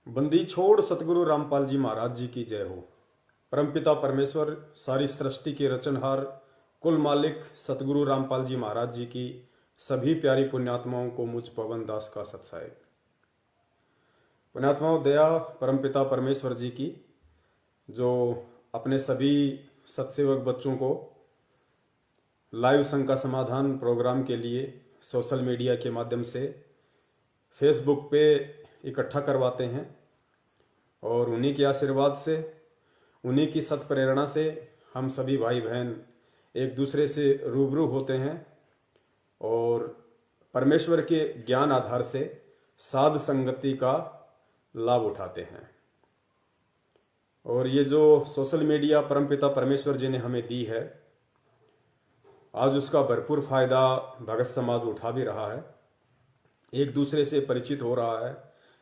बंदी छोड़ सतगुरु रामपाल जी महाराज जी की जय हो। परमपिता परमेश्वर सारी सृष्टि के रचनहार कुल मालिक सतगुरु रामपाल जी महाराज जी की सभी प्यारी पुण्यात्माओं को मुझ पवन दास का सत्साए। पुण्यात्माओं, दया परमपिता परमेश्वर जी की जो अपने सभी सत्सेवक बच्चों को लाइव शंका समाधान प्रोग्राम के लिए सोशल मीडिया के माध्यम से फेसबुक पे इकट्ठा करवाते हैं और उन्हीं के आशीर्वाद से, उन्हीं की सत प्रेरणा से हम सभी भाई बहन एक दूसरे से रूबरू होते हैं और परमेश्वर के ज्ञान आधार से साध संगति का लाभ उठाते हैं। और ये जो सोशल मीडिया परमपिता परमेश्वर जी ने हमें दी है, आज उसका भरपूर फायदा भगत समाज उठा भी रहा है, एक दूसरे से परिचित हो रहा है,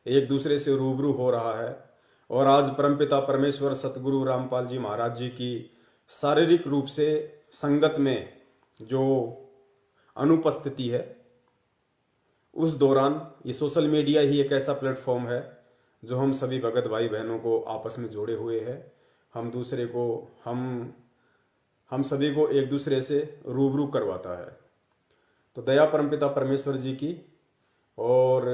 एक दूसरे से रूबरू हो रहा है। और आज परमपिता परमेश्वर सतगुरु रामपाल जी महाराज जी की शारीरिक रूप से संगत में जो अनुपस्थिति है, उस दौरान ये सोशल मीडिया ही एक ऐसा प्लेटफॉर्म है जो हम सभी भगत भाई बहनों को आपस में जोड़े हुए है। हम दूसरे को हम सभी को एक दूसरे से रूबरू करवाता है। तो दया परमपिता परमेश्वर जी की। और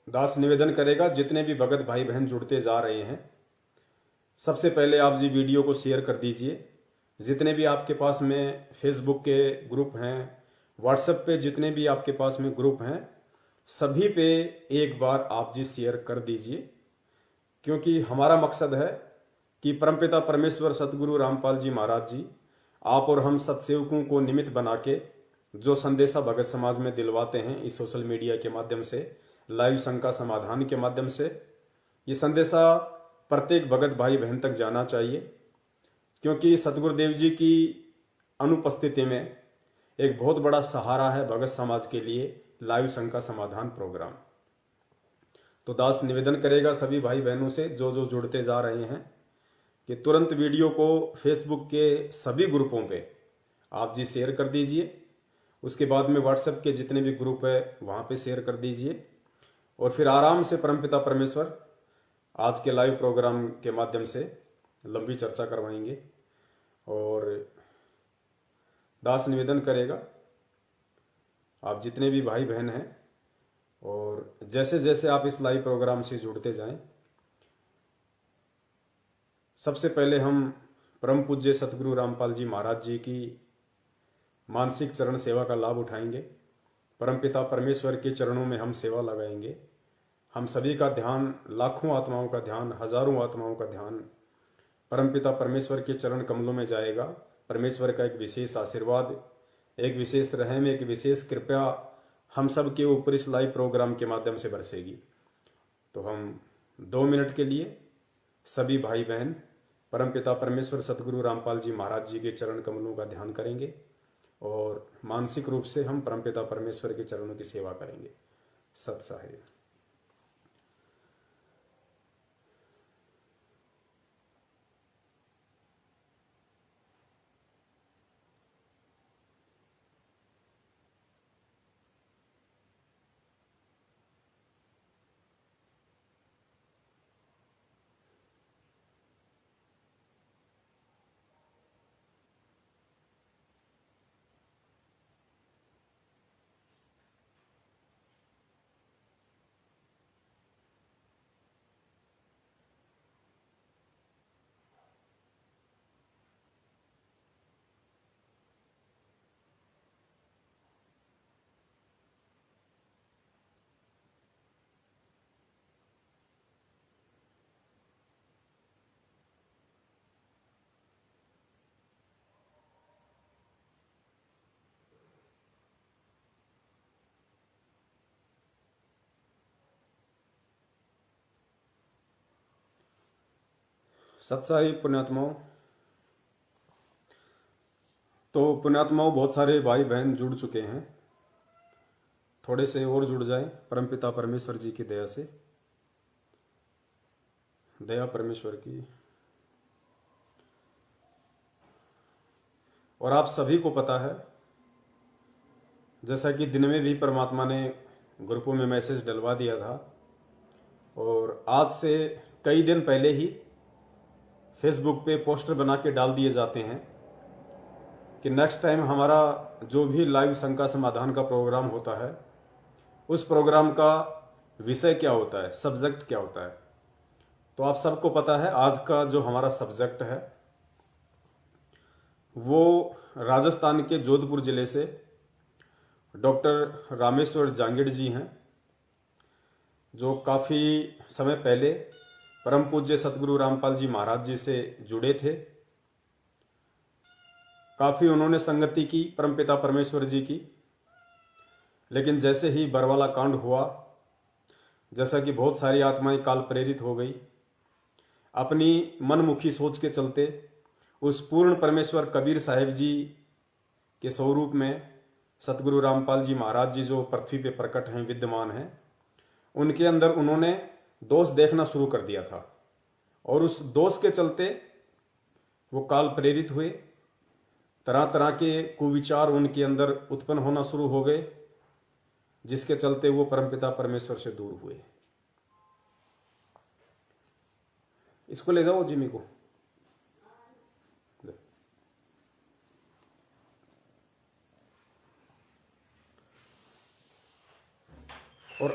दास निवेदन करेगा, जितने भी भगत भाई बहन जुड़ते जा रहे हैं, सबसे पहले आप जी वीडियो को शेयर कर दीजिए। जितने भी आपके पास में फेसबुक के ग्रुप हैं, व्हाट्सएप पे जितने भी आपके पास में ग्रुप हैं, सभी पे एक बार आप जी शेयर कर दीजिए, क्योंकि हमारा मकसद है कि परमपिता परमेश्वर सतगुरु रामपाल जी महाराज जी आप और हम सत्सेवकों को निमित्त बना के जो संदेशा भगत समाज में दिलवाते हैं इस सोशल मीडिया के माध्यम से, लाइव शंका समाधान के माध्यम से, ये संदेशा प्रत्येक भगत भाई बहन तक जाना चाहिए। क्योंकि सतगुरुदेव जी की अनुपस्थिति में एक बहुत बड़ा सहारा है भगत समाज के लिए लाइव शंका समाधान प्रोग्राम। तो दास निवेदन करेगा सभी भाई बहनों से जो जो जुड़ते जा रहे हैं कि तुरंत वीडियो को फेसबुक के सभी ग्रुपों पे आप जी शेयर कर दीजिए। उसके बाद में व्हाट्सएप के जितने भी ग्रुप है वहां पे शेयर कर दीजिए। और फिर आराम से परमपिता परमेश्वर आज के लाइव प्रोग्राम के माध्यम से लंबी चर्चा करवाएंगे। और दास निवेदन करेगा आप जितने भी भाई बहन हैं, और जैसे जैसे आप इस लाइव प्रोग्राम से जुड़ते जाएं, सबसे पहले हम परम पूज्य सतगुरु रामपाल जी महाराज जी की मानसिक चरण सेवा का लाभ उठाएंगे। परमपिता परमेश्वर के चरणों में हम सेवा लगाएंगे। हम सभी का ध्यान, लाखों आत्माओं का ध्यान, हजारों आत्माओं का ध्यान परमपिता परमेश्वर के चरण कमलों में जाएगा। परमेश्वर का एक विशेष आशीर्वाद, एक विशेष रहम, एक विशेष कृपया हम सब के ऊपर इस लाइव प्रोग्राम के माध्यम से बरसेगी। तो हम 2 मिनट के लिए सभी भाई बहन परमपिता परमेश्वर सतगुरु रामपाल जी महाराज जी के चरण कमलों का ध्यान करेंगे और मानसिक रूप से हम परमपिता परमेश्वर के चरणों की सेवा करेंगे। सत्साहे। सत्साई पुण्यात्माओं। तो पुण्यात्माओं, बहुत सारे भाई बहन जुड़ चुके हैं, थोड़े से और जुड़ जाएं परमपिता परमेश्वर जी की दया से। दया परमेश्वर की। और आप सभी को पता है, जैसा कि दिन में भी परमात्मा ने ग्रुपों में मैसेज डलवा दिया था और आज से कई दिन पहले ही फेसबुक पे पोस्टर बना के डाल दिए जाते हैं कि नेक्स्ट टाइम हमारा जो भी लाइव शंका समाधान का प्रोग्राम होता है उस प्रोग्राम का विषय क्या होता है, सब्जेक्ट क्या होता है। तो आप सबको पता है आज का जो हमारा सब्जेक्ट है वो राजस्थान के जोधपुर जिले से डॉक्टर रामेश्वर जांगिड़ जी हैं, जो काफी समय पहले परम पूज्य सतगुरु रामपाल जी महाराज जी से जुड़े थे। काफी उन्होंने संगति की परमपिता परमेश्वर जी की, लेकिन जैसे ही बरवाला कांड हुआ, जैसा कि बहुत सारी आत्माएं काल प्रेरित हो गई, अपनी मनमुखी सोच के चलते उस पूर्ण परमेश्वर कबीर साहिब जी के स्वरूप में सतगुरु रामपाल जी महाराज जी जो पृथ्वी पे प्रकट हैं, विद्यमान हैं, उनके अंदर उन्होंने दोष देखना शुरू कर दिया था और उस दोष के चलते वो काल प्रेरित हुए। तरह तरह के कुविचार उनके अंदर उत्पन्न होना शुरू हो गए, जिसके चलते वो परमपिता परमेश्वर से दूर हुए। इसको ले जाओ जिमी को। और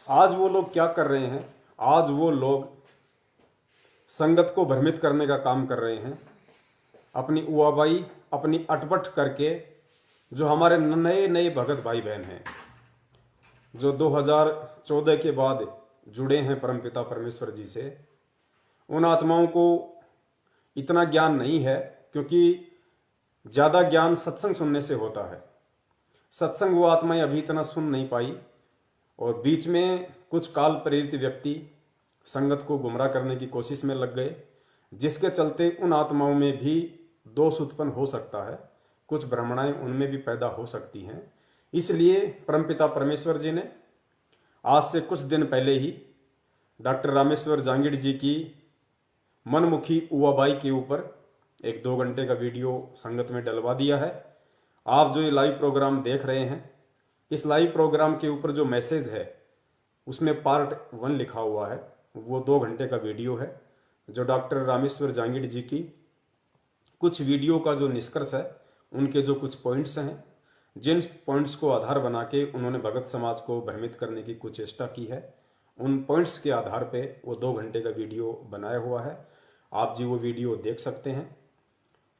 आज वो लोग क्या कर रहे हैं, आज वो लोग संगत को भ्रमित करने का काम कर रहे हैं, अपनी उआबाई, अपनी अटपट करके। जो हमारे नए नए भगत भाई बहन हैं, जो 2014 के बाद जुड़े हैं परमपिता परमेश्वर जी से, उन आत्माओं को इतना ज्ञान नहीं है, क्योंकि ज्यादा ज्ञान सत्संग सुनने से होता है। सत्संग वो आत्माएं अभी इतना सुन नहीं पाई और बीच में कुछ काल प्रेरित व्यक्ति संगत को गुमराह करने की कोशिश में लग गए, जिसके चलते उन आत्माओं में भी दोष उत्पन्न हो सकता है, कुछ भ्रमणाएं उनमें भी पैदा हो सकती हैं। इसलिए परमपिता परमेश्वर जी ने आज से कुछ दिन पहले ही डॉक्टर रामेश्वर जांगिड़ जी की मनमुखी उआबाई के ऊपर एक 2 घंटे का वीडियो संगत में डलवा दिया है। आप जो ये लाइव प्रोग्राम देख रहे हैं, इस लाइव प्रोग्राम के ऊपर जो मैसेज है उसमें पार्ट 1 लिखा हुआ है, वो 2 घंटे का वीडियो है, जो डॉक्टर रामेश्वर जांगिड़ जी की कुछ वीडियो का जो निष्कर्ष है, उनके जो कुछ पॉइंट्स हैं, जिन पॉइंट्स को आधार बना के उन्होंने भगत समाज को भ्रमित करने की कुछ चेष्टा की है, उन पॉइंट्स के आधार पे वो 2 घंटे का वीडियो बनाया हुआ है। आप जी वो वीडियो देख सकते हैं।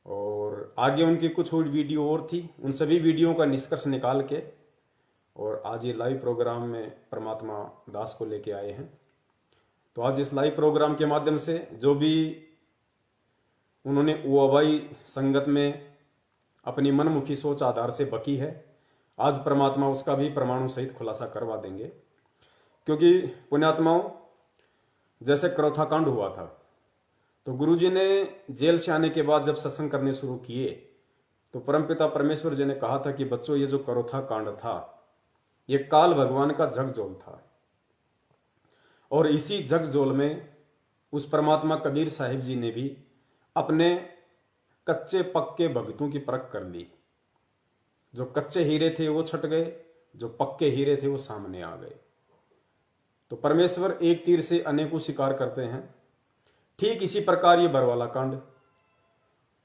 और आगे उनकी कुछ और वीडियो और थी, उन सभी वीडियो का निष्कर्ष निकाल के और आज ये लाइव प्रोग्राम में परमात्मा दास को लेके आए हैं। तो आज इस लाइव प्रोग्राम के माध्यम से जो भी उन्होंने उआबाई संगत में अपनी मनमुखी सोच आधार से बकी है, आज परमात्मा उसका भी परमाणु सहित खुलासा करवा देंगे। क्योंकि पुण्यात्माओं, जैसे करौथा कांड हुआ था, तो गुरुजी ने जेल से आने के बाद जब सत्संग करने शुरू किए, तो परमपिता परमेश्वर जी ने कहा था कि बच्चों, ये जो करौथा कांड था, ये काल भगवान का झकझोल था। और इसी झकझोल में उस परमात्मा कबीर साहिब जी ने भी अपने कच्चे पक्के भक्तों की परख कर ली। जो कच्चे हीरे थे वो छट गए, जो पक्के हीरे थे वो सामने आ गए। तो परमेश्वर एक तीर से अनेकों शिकार करते हैं। ठीक इसी प्रकार ये बरवाला कांड,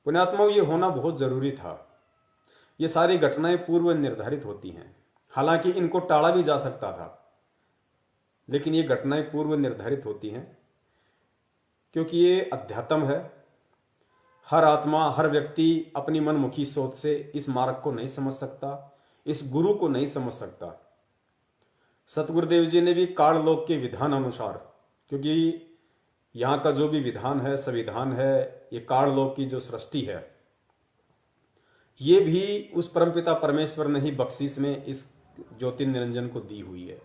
पुण्यात्माओं, ये होना बहुत जरूरी था। ये सारी घटनाएं पूर्व निर्धारित होती हैं, हालांकि इनको टाला भी जा सकता था, लेकिन ये घटनाएं पूर्व निर्धारित होती हैं, क्योंकि ये अध्यात्म है। हर आत्मा, हर व्यक्ति अपनी मनमुखी सोच से इस मार्ग को नहीं समझ सकता, इस गुरु को नहीं समझ सकता। सतगुरुदेव जी ने भी काल लोक के विधान अनुसार, क्योंकि यहाँ का जो भी विधान है, संविधान है, ये काल लोक की जो सृष्टि है, ये भी उस परमपिता परमेश्वर ने ही बख्शीश में इस ज्योति निरंजन को दी हुई है।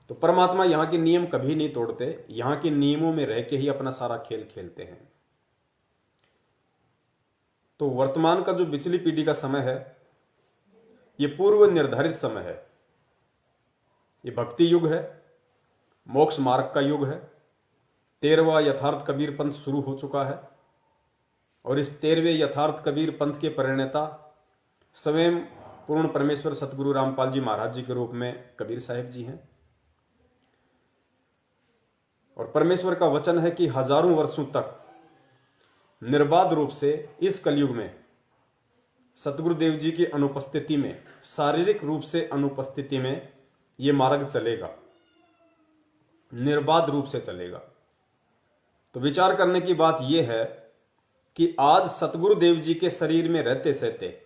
तो परमात्मा यहाँ के नियम कभी नहीं तोड़ते, यहाँ के नियमों में रह के ही अपना सारा खेल खेलते हैं। तो वर्तमान का जो पिछली पीढ़ी का समय है, ये पूर्व निर्धारित समय है। ये भक्ति युग है, मोक्ष मार्ग का युग है। 13वां यथार्थ कबीर पंथ शुरू हो चुका है और इस 13वें यथार्थ कबीर पंथ के प्रणेता स्वयं पूर्ण परमेश्वर सतगुरु रामपाल जी महाराज जी के रूप में कबीर साहिब जी हैं। और परमेश्वर का वचन है कि हजारों वर्षों तक निर्बाध रूप से इस कलयुग में सतगुरुदेव जी की अनुपस्थिति में, शारीरिक रूप से अनुपस्थिति में यह मार्ग चलेगा, निर्बाध रूप से चलेगा। तो विचार करने की बात यह है कि आज सतगुरुदेव जी के शरीर में रहते सहते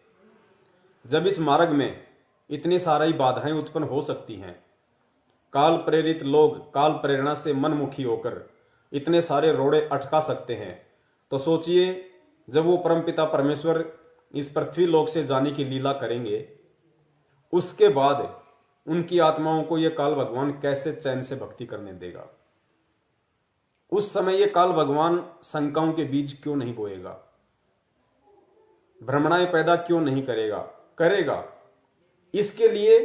जब इस मार्ग में इतनी सारी बाधाएं उत्पन्न हो सकती हैं, काल प्रेरित लोग काल प्रेरणा से मनमुखी होकर इतने सारे रोड़े अटका सकते हैं, तो सोचिए जब वो परमपिता परमेश्वर इस पृथ्वी लोक से जाने की लीला करेंगे, उसके बाद उनकी आत्माओं को यह काल भगवान कैसे चैन से भक्ति करने देगा। उस समय ये काल भगवान शंकाओं के बीज क्यों नहीं बोएगा, भ्रमणाएं पैदा क्यों नहीं करेगा? करेगा। इसके लिए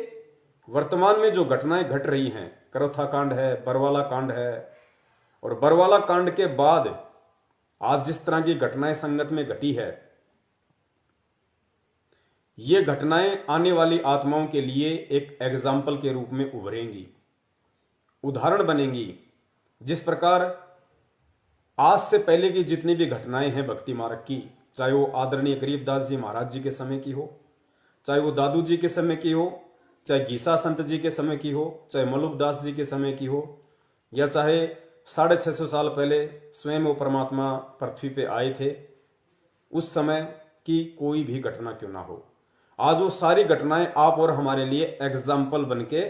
वर्तमान में जो घटनाएं घट रही हैं, करौथा कांड है, बरवाला कांड है, और बरवाला कांड के बाद आज जिस तरह की घटनाएं संगत में घटी है, ये घटनाएं आने वाली आत्माओं के लिए एक एग्जाम्पल के रूप में उभरेंगी, उदाहरण बनेंगी। जिस प्रकार आज से पहले की जितनी भी घटनाएं हैं भक्ति मार्ग की, चाहे वो आदरणीय गरीबदास जी महाराज जी के समय की हो, चाहे वो दादू जी के समय की हो, चाहे गीसा संत जी के समय की हो, चाहे मलुकदास जी के समय की हो, या चाहे 650 साल पहले स्वयं वो परमात्मा पृथ्वी पे आए थे, उस समय की कोई भी घटना क्यों ना हो, आज वो सारी घटनाएं आप और हमारे लिए एग्जाम्पल बन के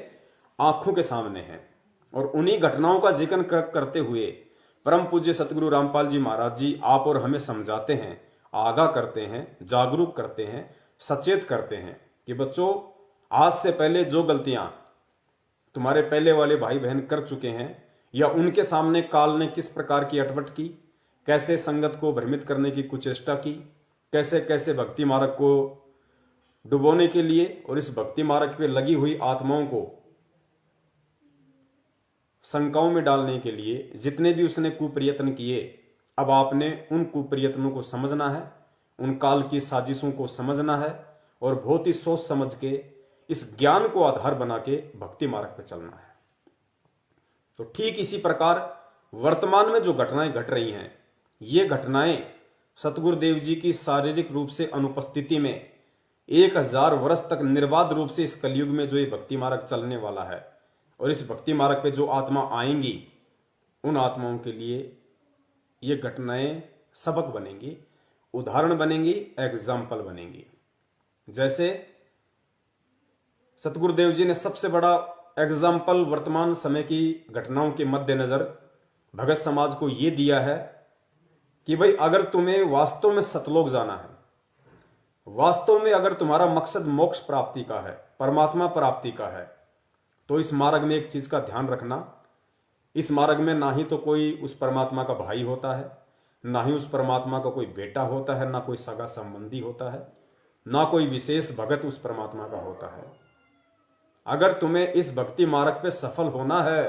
आंखों के सामने हैं। और उन्हीं घटनाओं का जिक्र करते हुए परम पूज्य सतगुरु रामपाल जी महाराज जी आप और हमें समझाते हैं, आगाह करते हैं, जागरूक करते हैं, सचेत करते हैं कि बच्चों, आज से पहले जो गलतियां तुम्हारे पहले वाले भाई बहन कर चुके हैं, या उनके सामने काल ने किस प्रकार की अटपट की, कैसे संगत को भ्रमित करने की कुचेष्टा की, कैसे कैसे भक्ति मार्ग को डुबोने के लिए और इस भक्ति मार्ग पे लगी हुई आत्माओं को शंकाओं में डालने के लिए जितने भी उसने कुप्रयत्न किए, अब आपने उन कुप्रयत्नों को समझना है, उन काल की साजिशों को समझना है और बहुत ही सोच समझ के इस ज्ञान को आधार बना के भक्ति मार्ग पर चलना है। तो ठीक इसी प्रकार वर्तमान में जो घटनाएं घट रही हैं, ये घटनाएं सतगुरुदेव जी की शारीरिक रूप से अनुपस्थिति में 1000 वर्ष तक निर्बाध रूप से इस कलयुग में जो ये भक्ति मार्ग चलने वाला है, और इस भक्ति मार्ग पे जो आत्मा आएंगी, उन आत्माओं के लिए ये घटनाएं सबक बनेंगी, उदाहरण बनेंगी, एग्जाम्पल बनेंगी। जैसे सतगुरुदेव जी ने सबसे बड़ा एग्जाम्पल वर्तमान समय की घटनाओं के मद्देनजर भगत समाज को यह दिया है कि भाई, अगर तुम्हें वास्तव में सतलोक जाना है, वास्तव में अगर तुम्हारा मकसद मोक्ष प्राप्ति का है, परमात्मा प्राप्ति का है, तो इस मार्ग में एक चीज का ध्यान रखना, इस मार्ग में ना ही तो कोई उस परमात्मा का भाई होता है, ना ही उस परमात्मा का कोई बेटा होता है, ना कोई सगा संबंधी होता है, ना कोई विशेष भगत उस परमात्मा का होता है। अगर तुम्हें इस भक्ति मार्ग पे सफल होना है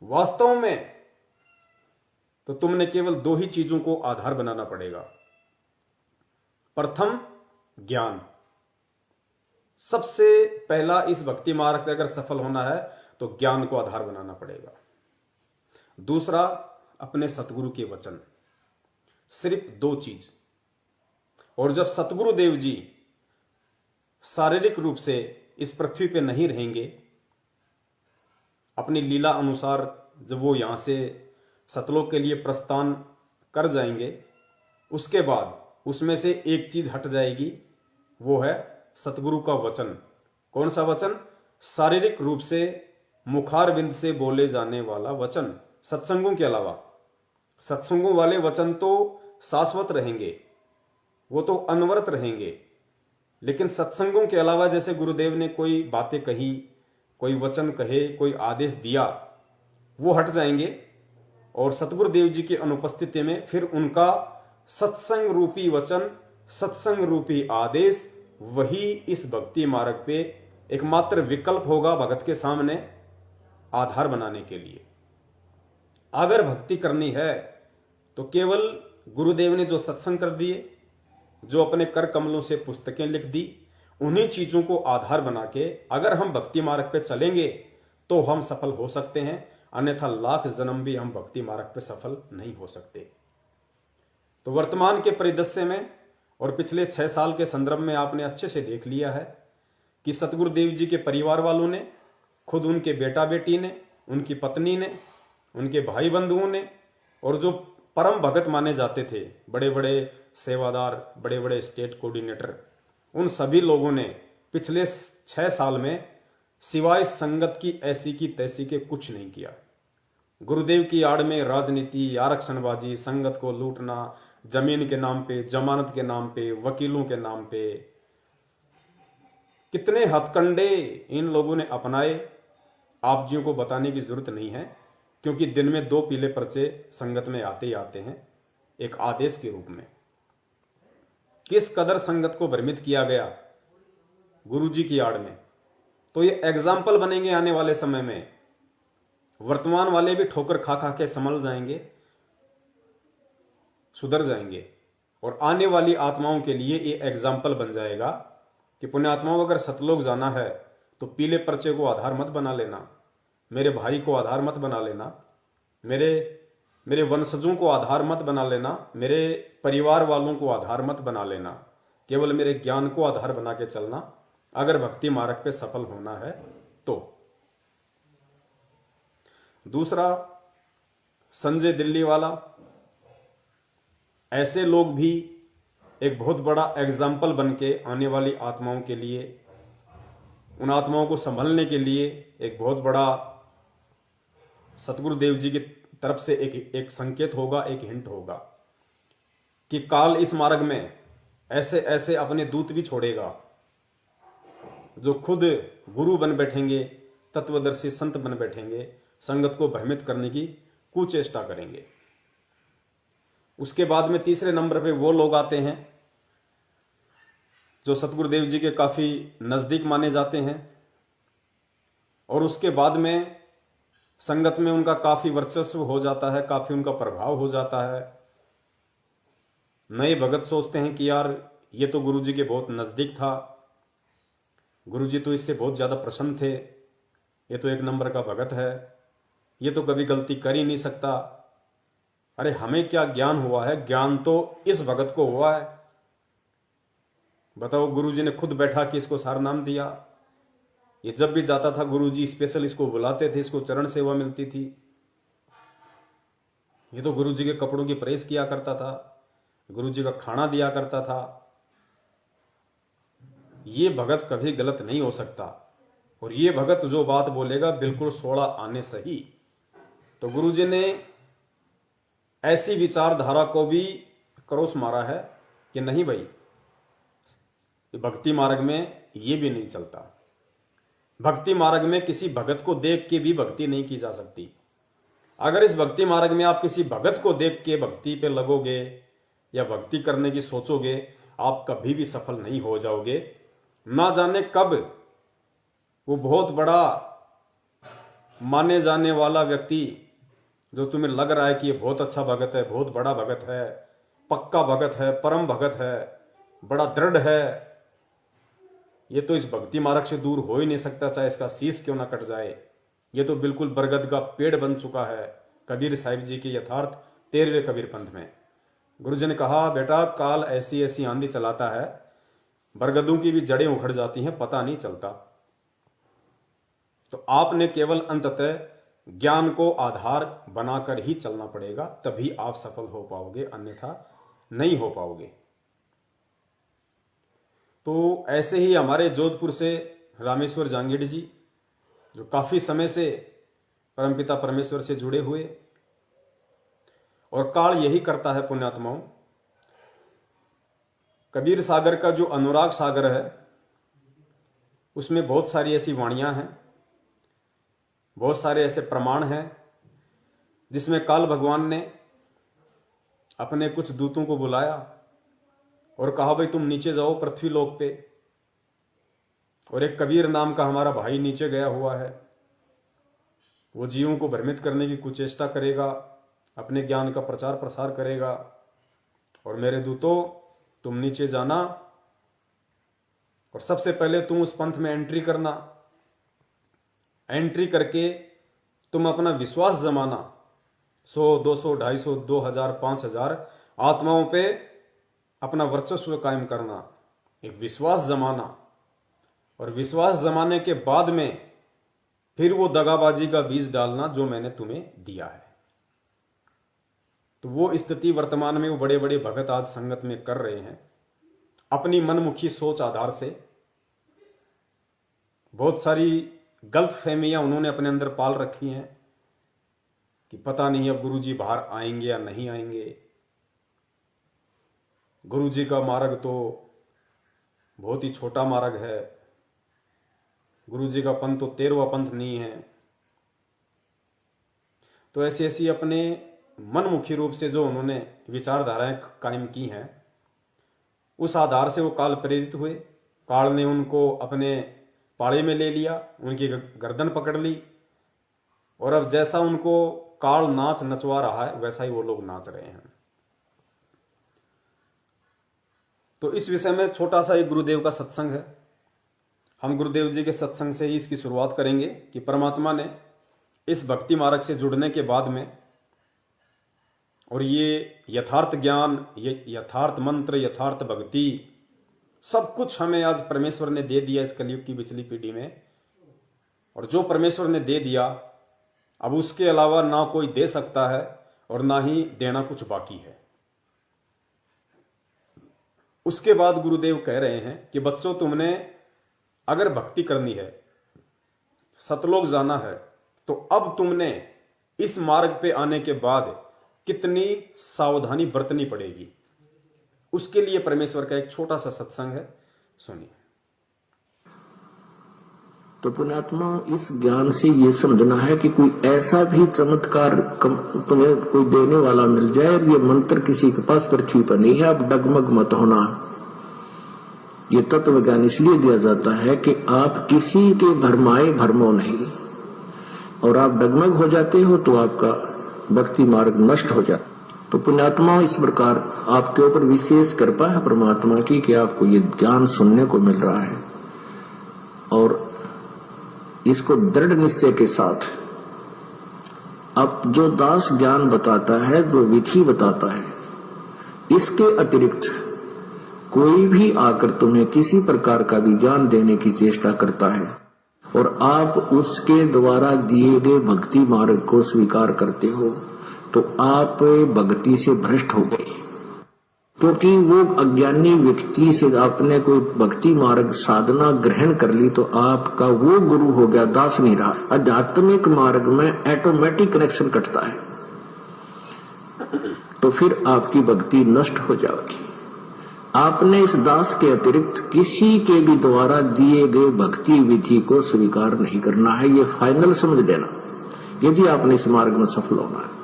वास्तव में, तो तुमने केवल 2 ही चीजों को आधार बनाना पड़ेगा। प्रथम, ज्ञान। सबसे पहला इस भक्ति मार्ग पे अगर सफल होना है तो ज्ञान को आधार बनाना पड़ेगा। दूसरा, अपने सतगुरु के वचन। सिर्फ 2 चीज। और जब सतगुरु देव जी शारीरिक रूप से इस पृथ्वी पे नहीं रहेंगे, अपनी लीला अनुसार जब वो यहां से सतलोक के लिए प्रस्थान कर जाएंगे, उसके बाद उसमें से एक चीज हट जाएगी, वो है सतगुरु का वचन। कौन सा वचन? शारीरिक रूप से मुखारविंद से बोले जाने वाला वचन। सत्संगों के अलावा सत्संगों वाले वचन तो शाश्वत रहेंगे, वो तो अनवरत रहेंगे, लेकिन सत्संगों के अलावा जैसे गुरुदेव ने कोई बातें कही, कोई वचन कहे, कोई आदेश दिया, वो हट जाएंगे और सतगुरुदेव जी की अनुपस्थिति में फिर उनका सत्संग रूपी वचन, सत्संग रूपी आदेश, वही इस भक्ति मार्ग पे एकमात्र विकल्प होगा भगत के सामने आधार बनाने के लिए। अगर भक्ति करनी है तो केवल गुरुदेव ने जो सत्संग कर दिए, जो अपने कर कमलों से पुस्तकें लिख दी, उन्हीं चीजों को आधार बना के अगर हम भक्ति मार्ग पे चलेंगे तो हम सफल हो सकते हैं। अन्यथा लाख जन्म भी हम भक्ति मार्ग पर सफल नहीं हो सकते। तो वर्तमान के परिदृश्य में और पिछले 6 साल के संदर्भ में आपने अच्छे से देख लिया है कि सतगुरुदेव जी के परिवार वालों ने, खुद उनके बेटा बेटी ने, उनकी पत्नी ने, उनके भाई बंधुओं ने, और जो परम भगत माने जाते थे, बड़े बड़े सेवादार, बड़े बड़े स्टेट कोऑर्डिनेटर, उन सभी लोगों ने पिछले 6 साल में सिवाय संगत की ऐसी की तैसी के कुछ नहीं किया। गुरुदेव की आड़ में राजनीति, आरक्षणबाजी, संगत को लूटना, जमीन के नाम पे, जमानत के नाम पे, वकीलों के नाम पे, कितने हथकंडे इन लोगों ने अपनाए, आप जियों को बताने की जरूरत नहीं है, क्योंकि दिन में 2 पीले पर्चे संगत में आते ही आते हैं एक आदेश के रूप में। किस कदर संगत को भ्रमित किया गया गुरुजी की आड़ में, तो ये एग्जाम्पल बनेंगे आने वाले समय में। वर्तमान वाले भी ठोकर खा खा के संभल जाएंगे, सुधर जाएंगे, और आने वाली आत्माओं के लिए ये एग्जाम्पल बन जाएगा कि पुण्यात्माओं, अगर सतलोक जाना है तो पीले पर्चे को आधार मत बना लेना, मेरे भाई को आधार मत बना लेना, मेरे वंशजों को आधार मत बना लेना, मेरे परिवार वालों को आधार मत बना लेना, केवल मेरे ज्ञान को आधार बना के चलना अगर भक्ति मार्ग पे सफल होना है तो। दूसरा, संजय दिल्ली वाला, ऐसे लोग भी एक बहुत बड़ा एग्जाम्पल बन के आने वाली आत्माओं के लिए, उन आत्माओं को संभलने के लिए एक बहुत बड़ा सतगुरुदेव जी की तरफ से एक संकेत होगा, एक हिंट होगा कि काल इस मार्ग में ऐसे ऐसे अपने दूत भी छोड़ेगा जो खुद गुरु बन बैठेंगे, तत्वदर्शी संत बन बैठेंगे, संगत को भ्रमित करने की कुचेष्टा करेंगे। उसके बाद में तीसरे नंबर पे वो लोग आते हैं जो सतगुरुदेव जी के काफी नजदीक माने जाते हैं, और उसके बाद में संगत में उनका काफी वर्चस्व हो जाता है, काफी उनका प्रभाव हो जाता है। नए भगत सोचते हैं कि यार ये तो गुरुजी के बहुत नजदीक था, गुरुजी तो इससे बहुत ज्यादा प्रसन्न थे, ये तो 1 नंबर का भगत है, ये तो कभी गलती कर ही नहीं सकता। अरे हमें क्या ज्ञान हुआ है, ज्ञान तो इस भगत को हुआ है। बताओ, गुरुजी ने खुद बैठा कि इसको सार नाम दिया। ये जब भी जाता था गुरुजी स्पेशल इसको बुलाते थे, इसको चरण सेवा मिलती थी। ये तो गुरुजी के कपड़ों की प्रेस किया करता था, गुरुजी का खाना दिया करता था। ये भगत कभी गलत नहीं हो सकता, और ये भगत जो बात बोलेगा बिल्कुल 16 आने सही। तो गुरुजी ने ऐसी विचारधारा को भी क्रॉस मारा है कि नहीं भाई, भक्ति मार्ग में ये भी नहीं चलता। भक्ति मार्ग में किसी भगत को देख के भी भक्ति नहीं की जा सकती। अगर इस भक्ति मार्ग में आप किसी भगत को देख के भक्ति पे लगोगे या भक्ति करने की सोचोगे, आप कभी भी सफल नहीं हो जाओगे। ना जाने कब वो बहुत बड़ा माने जाने वाला व्यक्ति जो तुम्हें लग रहा है कि ये बहुत अच्छा भगत है, बहुत बड़ा भगत है, पक्का भगत है, परम भगत है, बड़ा दृढ़ है, ये तो इस भक्ति मार्ग से दूर हो ही नहीं सकता, चाहे इसका शीश क्यों ना कट जाए, ये तो बिल्कुल बरगद का पेड़ बन चुका है। कबीर साहिब जी के यथार्थ 13वें कबीर पंथ में गुरुजी ने कहा, बेटा काल ऐसी ऐसी आंधी चलाता है, बरगदों की भी जड़ें उखड़ जाती हैं, पता नहीं चलता। तो आपने केवल अंततः ज्ञान को आधार बनाकर ही चलना पड़ेगा, तभी आप सफल हो पाओगे, अन्यथा नहीं हो पाओगे। तो ऐसे ही हमारे जोधपुर से रामेश्वर जांगीड़ जी, जो काफी समय से परमपिता परमेश्वर से जुड़े हुए, और काल यही करता है पुण्यात्माओं। कबीर सागर का जो अनुराग सागर है उसमें बहुत सारी ऐसी वाणियां हैं, बहुत सारे ऐसे प्रमाण हैं जिसमें काल भगवान ने अपने कुछ दूतों को बुलाया और कहा, भाई तुम नीचे जाओ पृथ्वी लोक पे, और एक कबीर नाम का हमारा भाई नीचे गया हुआ है, वो जीवों को भ्रमित करने की कुचेष्टा करेगा, अपने ज्ञान का प्रचार प्रसार करेगा, और मेरे दूतों तुम नीचे जाना और सबसे पहले तुम उस पंथ में एंट्री करना। एंट्री करके तुम अपना विश्वास जमाना 100, 200, 250, 2000, 5000 आत्माओं पे अपना वर्चस्व कायम करना, एक विश्वास जमाना, और विश्वास जमाने के बाद में फिर वो दगाबाजी का बीज डालना जो मैंने तुम्हें दिया है। तो वो स्थिति वर्तमान में वो बड़े बड़े भगत आज संगत में कर रहे हैं, अपनी मनमुखी सोच आधार से। बहुत सारी गलत फहमियां उन्होंने अपने अंदर पाल रखी हैं कि पता नहीं अब गुरुजी बाहर आएंगे या नहीं आएंगे, गुरुजी का मार्ग तो बहुत ही छोटा मार्ग है, गुरुजी का पंथ तो 13वां पंथ नहीं है। तो ऐसी ऐसी अपने मनमुखी रूप से जो उन्होंने विचारधाराएं कायम की हैं, उस आधार से वो काल प्रेरित हुए। काल ने उनको अपने पाड़े में ले लिया, उनकी गर्दन पकड़ ली, और अब जैसा उनको काल नाच नचवा रहा है वैसा ही वो लोग नाच रहे हैं। तो इस विषय में छोटा सा एक गुरुदेव का सत्संग है। हम गुरुदेव जी के सत्संग से ही इसकी शुरुआत करेंगे कि परमात्मा ने इस भक्ति मार्ग से जुड़ने के बाद में, और ये यथार्थ ज्ञान, ये यथार्थ मंत्र, यथार्थ भक्ति, सब कुछ हमें आज परमेश्वर ने दे दिया इस कलयुग की पिछली पीढ़ी में। और जो परमेश्वर ने दे दिया, अब उसके अलावा ना कोई दे सकता है और ना ही देना कुछ बाकी है। उसके बाद गुरुदेव कह रहे हैं कि बच्चों, तुमने अगर भक्ति करनी है, सतलोक जाना है, तो अब तुमने इस मार्ग पे आने के बाद कितनी सावधानी बरतनी पड़ेगी। उसके लिए परमेश्वर का एक छोटा सा सत्संग है, सुनिए। तो पुण्यात्मा, इस ज्ञान से ये समझना है कि कोई ऐसा भी चमत्कार तुम्हें कोई देने वाला मिल जाए, ये मंत्र किसी के पास पृथ्वी पर नहीं है, अब डगमग मत होना। ये तत्व ज्ञान इसलिए दिया जाता है कि आप किसी के भरमाए भरमो नहीं, और आप डगमग हो जाते हो तो आपका भक्ति मार्ग नष्ट हो जाता। तो पुण्यात्मा, इस प्रकार आपके ऊपर विशेष कृपा है परमात्मा की कि आपको ये ज्ञान सुनने को मिल रहा है, और इसको दृढ़ निश्चय के साथ अब जो दास ज्ञान बताता है, जो विधि बताता है, इसके अतिरिक्त कोई भी आकर तुम्हें किसी प्रकार का भी ज्ञान देने की चेष्टा करता है और आप उसके द्वारा दिए गए भक्ति मार्ग को स्वीकार करते हो, तो आप भक्ति से भ्रष्ट हो गए। क्योंकि वो अज्ञानी व्यक्ति से आपने कोई भक्ति मार्ग साधना ग्रहण कर ली तो आपका वो गुरु हो गया, दास नहीं रहा। आध्यात्मिक मार्ग में ऑटोमेटिक कनेक्शन कटता है, तो फिर आपकी भक्ति नष्ट हो जाएगी। आपने इस दास के अतिरिक्त किसी के भी द्वारा दिए गए भक्ति विधि को स्वीकार नहीं करना है, ये फाइनल समझ लेना, यदि आपने इस मार्ग में सफल होना है।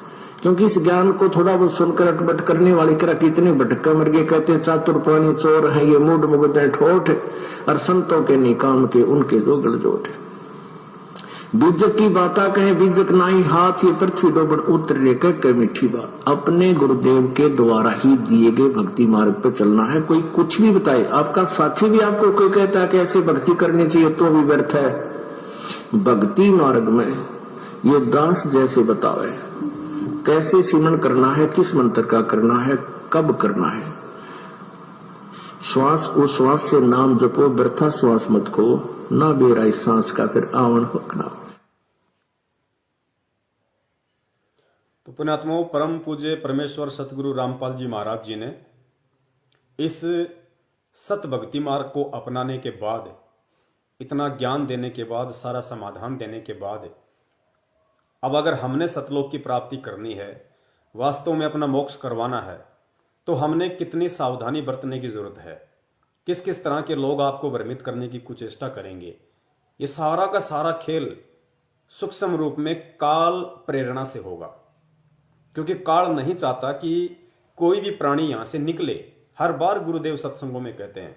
क्योंकि इस ज्ञान को थोड़ा बहुत सुनकर अटपट करने वाले करा कितने भटका मर गए, कहते हैं चातुर प्राणी चोर है, ये मूड मुगद है ठोठ, और संतों के निकाम के उनके दो गलजोट है। बीजक की बाता कहे बीजक नाई हाथ, ये पृथ्वी डोबड़ उतर रे कह मीठी बात। अपने गुरुदेव के द्वारा ही दिए गए भक्ति मार्ग पर चलना है। कोई कुछ भी बताए, आपका साथी भी आपको कोई कहता है कि ऐसे भक्ति करनी चाहिए, तो भी व्यर्थ है। भक्ति मार्ग में ये दास जैसे बतावे कैसे सिमरन करना है, किस मंत्र का करना है, कब करना है। श्वास उश्वास से नाम जपो, व्यर्था श्वास मत को, ना बेराई सांस का फिर आवन होना। तो पुण्यात्माओं, परम पूज्य परमेश्वर सतगुरु रामपाल जी महाराज जी ने इस सत भक्ति मार्ग को अपनाने के बाद, इतना ज्ञान देने के बाद, सारा समाधान देने के बाद, अब अगर हमने सतलोक की प्राप्ति करनी है, वास्तव में अपना मोक्ष करवाना है, तो हमने कितनी सावधानी बरतने की जरूरत है, किस किस तरह के लोग आपको भ्रमित करने की कुचेष्टा करेंगे। ये सारा का सारा खेल सूक्ष्म रूप में काल प्रेरणा से होगा, क्योंकि काल नहीं चाहता कि कोई भी प्राणी यहां से निकले। हर बार गुरुदेव सत्संगों में कहते हैं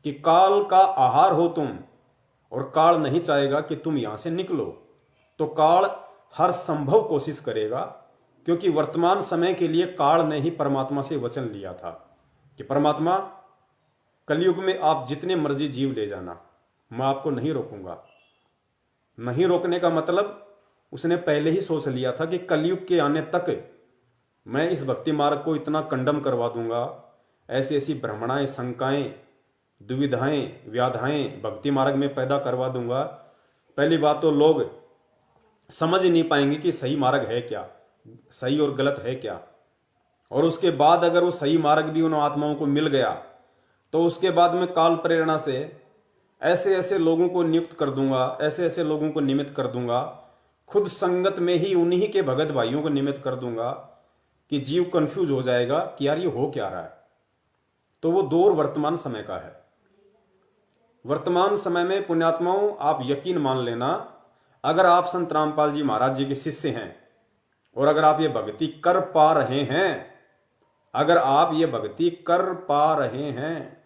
कि काल का आहार हो तुम, और काल नहीं चाहेगा कि तुम यहां से निकलो। तो काल हर संभव कोशिश करेगा, क्योंकि वर्तमान समय के लिए काल ने ही परमात्मा से वचन लिया था कि परमात्मा, कलयुग में आप जितने मर्जी जीव ले जाना, मैं आपको नहीं रोकूंगा। नहीं रोकने का मतलब उसने पहले ही सोच लिया था कि कलयुग के आने तक मैं इस भक्ति मार्ग को इतना कंडम करवा दूंगा, ऐसी ऐसी भ्रमणाएं, शंकाएं, दुविधाएं, व्याधाएं भक्ति मार्ग में पैदा करवा दूंगा। पहली बात तो लोग समझ ही नहीं पाएंगे कि सही मार्ग है क्या, सही और गलत है क्या। और उसके बाद अगर वो सही मार्ग भी उन आत्माओं को मिल गया तो उसके बाद में काल प्रेरणा से ऐसे ऐसे लोगों को नियुक्त कर दूंगा, ऐसे ऐसे लोगों को निमित्त कर दूंगा, खुद संगत में ही उन्हीं के भगत भाइयों को निमित्त कर दूंगा कि जीव कंफ्यूज हो जाएगा कि यार ये हो क्या रहा है। तो वो दौर वर्तमान समय का है। वर्तमान समय में पुण्यात्माओं, आप यकीन मान लेना, अगर आप संत रामपाल जी महाराज जी के शिष्य हैं और अगर आप ये भक्ति कर पा रहे हैं, अगर आप ये भक्ति कर पा रहे हैं,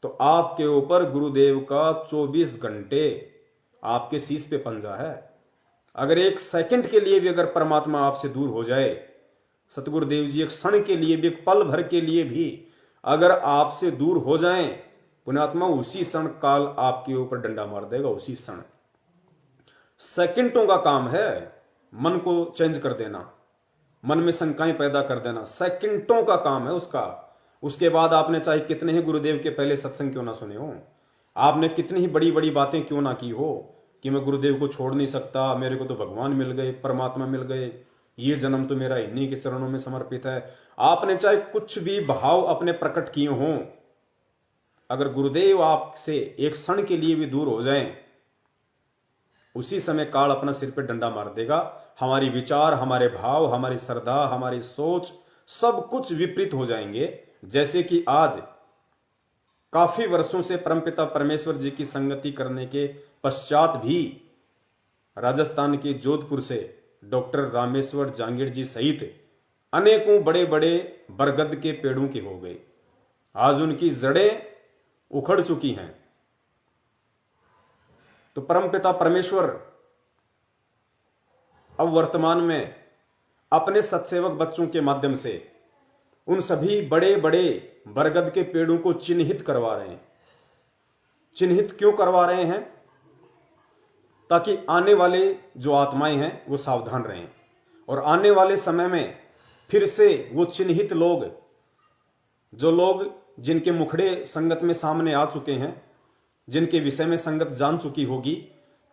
तो आपके ऊपर गुरुदेव का 24 घंटे आपके शीश पे पंजा है। अगर एक सेकंड के लिए भी अगर परमात्मा आपसे दूर हो जाए, सतगुरुदेव जी एक क्षण के लिए भी, एक पल भर के लिए भी अगर आपसे दूर हो जाएं, पुण्यात्मा उसी क्षण काल आपके ऊपर डंडा मार देगा। उसी क्षण, सेकंडों का काम है मन को चेंज कर देना, मन में शंकाएं पैदा कर देना, सेकंडों का काम है उसका। उसके बाद आपने चाहे कितने ही गुरुदेव के पहले सत्संग क्यों ना सुने हो, आपने कितनी ही बड़ी बड़ी बातें क्यों ना की हो कि मैं गुरुदेव को छोड़ नहीं सकता, मेरे को तो भगवान मिल गए, परमात्मा मिल गए, ये जन्म तो मेरा इन्हीं के चरणों में समर्पित है। आपने चाहे कुछ भी भाव अपने प्रकट किए हों, अगर गुरुदेव आपसे एक क्षण के लिए भी दूर हो जाएं, उसी समय काल अपना सिर पे डंडा मार देगा। हमारी विचार, हमारे भाव, हमारी श्रद्धा, हमारी सोच सब कुछ विपरीत हो जाएंगे। जैसे कि आज काफी वर्षों से परमपिता परमेश्वर जी की संगति करने के पश्चात भी राजस्थान के जोधपुर से डॉक्टर रामेश्वर जांगीड़ जी सहित अनेकों बड़े बड़े बरगद के पेड़ों के हो गए। आज उनकी जड़ें उखड़ चुकी हैं। तो परमपिता परमेश्वर अब वर्तमान में अपने सत्सेवक बच्चों के माध्यम से उन सभी बड़े बड़े बरगद के पेड़ों को चिन्हित करवा रहे हैं। चिन्हित क्यों करवा रहे हैं? ताकि आने वाले जो आत्माएं हैं वो सावधान रहें और आने वाले समय में फिर से वो चिन्हित लोग, जो लोग जिनके मुखड़े संगत में सामने आ चुके हैं, जिनके विषय में संगत जान चुकी होगी,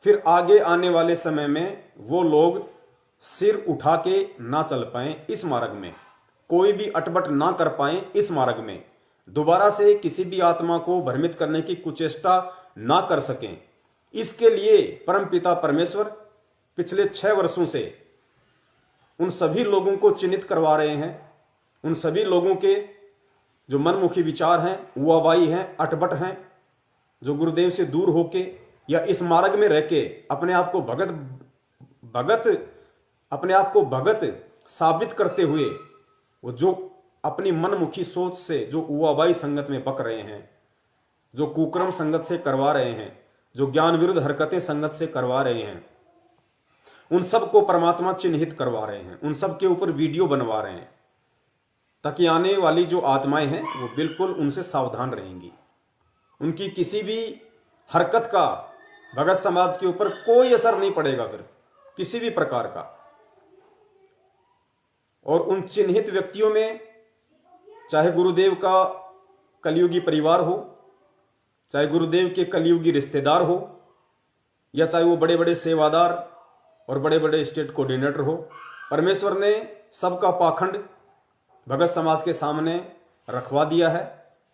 फिर आगे आने वाले समय में वो लोग सिर उठा के ना चल पाएं इस मार्ग में, कोई भी अटपट ना कर पाएं इस मार्ग में, दोबारा से किसी भी आत्मा को भ्रमित करने की कुचेष्टा ना कर सकें। इसके लिए परमपिता परमेश्वर पिछले 6 वर्षों से उन सभी लोगों को चिन्हित करवा रहे हैं। उन सभी लोगों के जो मनमुखी विचार हैं, उवाबाई हैं, अटपट हैं, जो गुरुदेव से दूर होके या इस मार्ग में रह के अपने आप को भगत साबित करते हुए वो जो अपनी मनमुखी सोच से जो उवाबाई संगत में पक रहे हैं, जो कुक्रम संगत से करवा रहे हैं, जो ज्ञान विरुद्ध हरकतें संगत से करवा रहे हैं, उन सब को परमात्मा चिन्हित करवा रहे हैं, उन सब के ऊपर वीडियो बनवा रहे हैं, ताकि आने वाली जो आत्माएं हैं वो बिल्कुल उनसे सावधान रहेंगी। उनकी किसी भी हरकत का भगत समाज के ऊपर कोई असर नहीं पड़ेगा फिर किसी भी प्रकार का। और उन चिन्हित व्यक्तियों में चाहे गुरुदेव का कलयुगी परिवार हो, चाहे गुरुदेव के कलयुगी रिश्तेदार हो, या चाहे वो बड़े बड़े सेवादार और बड़े बड़े स्टेट कोऑर्डिनेटर हो, परमेश्वर ने सबका पाखंड भगत समाज के सामने रखवा दिया है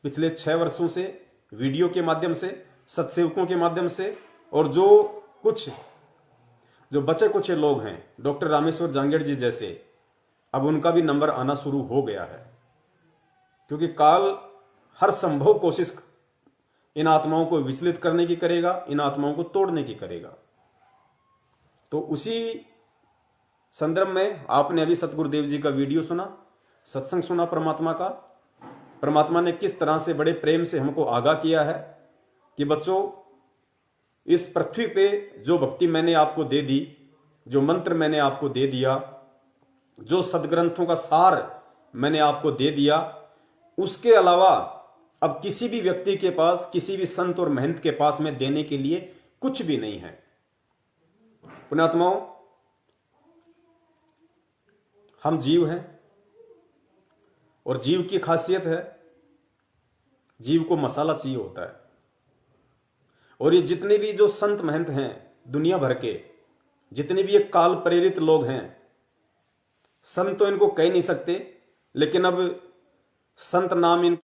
पिछले 6 वर्षों से, वीडियो के माध्यम से, सत्सेवकों के माध्यम से। और जो बचे कुछ लोग हैं, डॉक्टर रामेश्वर जांगीड़ जी जैसे, अब उनका भी नंबर आना शुरू हो गया है, क्योंकि काल हर संभव कोशिश इन आत्माओं को विचलित करने की करेगा, इन आत्माओं को तोड़ने की करेगा। तो उसी संदर्भ में आपने अभी सतगुरुदेव जी का वीडियो सुना, सत्संग सुना परमात्मा का। परमात्मा ने किस तरह से बड़े प्रेम से हमको आगाह किया है कि बच्चों, इस पृथ्वी पे जो भक्ति मैंने आपको दे दी, जो मंत्र मैंने आपको दे दिया, जो सदग्रंथों का सार मैंने आपको दे दिया, उसके अलावा अब किसी भी व्यक्ति के पास, किसी भी संत और महंत के पास में देने के लिए कुछ भी नहीं है। पुण्यात्माओं, हम जीव हैं और जीव की खासियत है, जीव को मसाला चाहिए होता है। और ये जितने भी जो संत महंत हैं दुनिया भर के, जितने भी ये काल प्रेरित लोग हैं, संत तो इनको कह नहीं सकते, लेकिन अब संत नाम